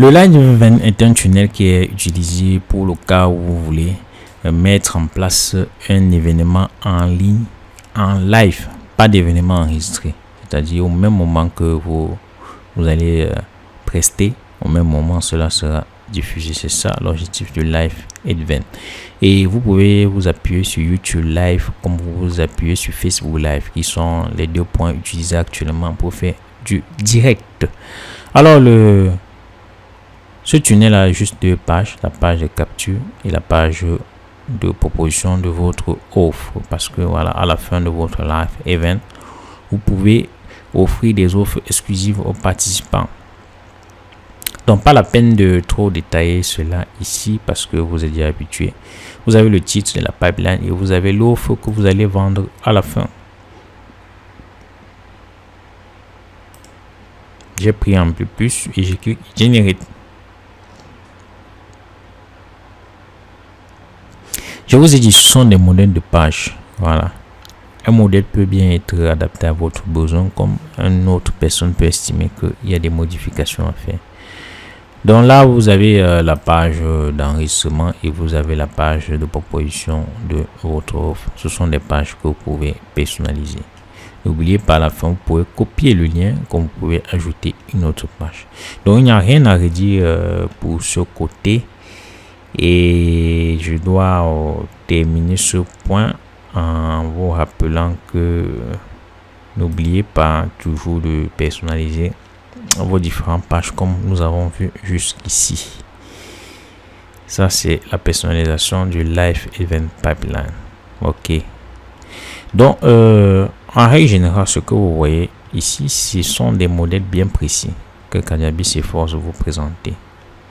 Le Live Event est un tunnel qui est utilisé pour le cas où vous voulez mettre en place un événement en ligne, en live, pas d'événement enregistré. C'est-à-dire au même moment que vous allez prester, au même moment cela sera diffusé. C'est ça l'objectif du Live Event. Et vous pouvez vous appuyer sur YouTube Live comme vous vous appuyez sur Facebook Live, qui sont les deux points utilisés actuellement pour faire du direct. Alors ce tunnel a juste deux pages, la page de capture et la page de proposition de votre offre, parce que voilà, à la fin de votre live event, vous pouvez offrir des offres exclusives aux participants. Donc pas la peine de trop détailler cela ici parce que vous êtes déjà habitué. Vous avez le titre de la pipeline et vous avez l'offre que vous allez vendre à la fin. J'ai pris un peu plus et j'ai cliqué Generate. Je vous ai dit, ce sont des modèles de page. Voilà. Un modèle peut bien être adapté à votre besoin, comme une autre personne peut estimer qu'il y a des modifications à faire. Donc là, vous avez la page d'enregistrement et vous avez la page de proposition de votre offre. Ce sont des pages que vous pouvez personnaliser. N'oubliez pas, à la fin, vous pouvez copier le lien comme vous pouvez ajouter une autre page. Donc, il n'y a rien à redire pour ce côté. Et je dois terminer ce point en vous rappelant que n'oubliez pas toujours de personnaliser vos différentes pages comme nous avons vu jusqu'ici. Ça, c'est la personnalisation du Live Event Pipeline. Ok. Donc, en règle générale, ce que vous voyez ici, ce sont des modèles bien précis que Kajabi s'efforce de vous présenter.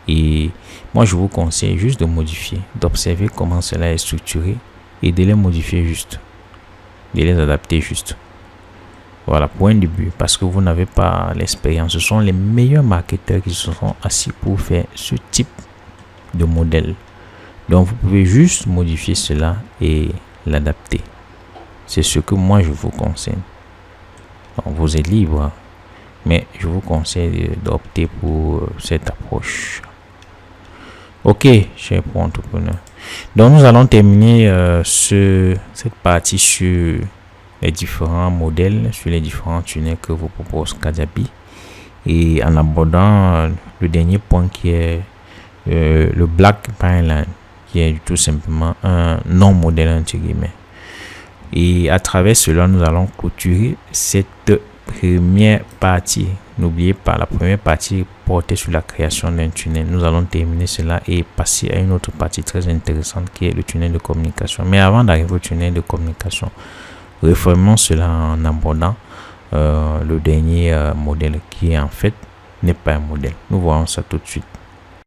Et moi, je vous conseille juste de modifier, d'observer comment cela est structuré et de les modifier juste, de les adapter juste. Voilà, point de début, parce que vous n'avez pas l'expérience. Ce sont les meilleurs marketeurs qui se sont assis pour faire ce type de modèle. Donc, vous pouvez juste modifier cela et l'adapter. C'est ce que moi, je vous conseille. Donc, vous êtes libre, mais je vous conseille d'opter pour cette approche. Ok, cher entrepreneur. Donc, nous allons terminer cette partie sur les différents modèles, sur les différents tunnels que vous propose Kajabi. Et en abordant le dernier point qui est le Black Pipeline, qui est tout simplement un non-modèle entre guillemets. Et à travers cela, nous allons clôturer cette première partie. N'oubliez pas, la première partie portait sur la création d'un tunnel. Nous allons terminer cela et passer à une autre partie très intéressante qui est le tunnel de communication. Mais avant d'arriver au tunnel de communication, réformons cela en abordant le dernier modèle qui en fait n'est pas un modèle. Nous voyons ça tout de suite.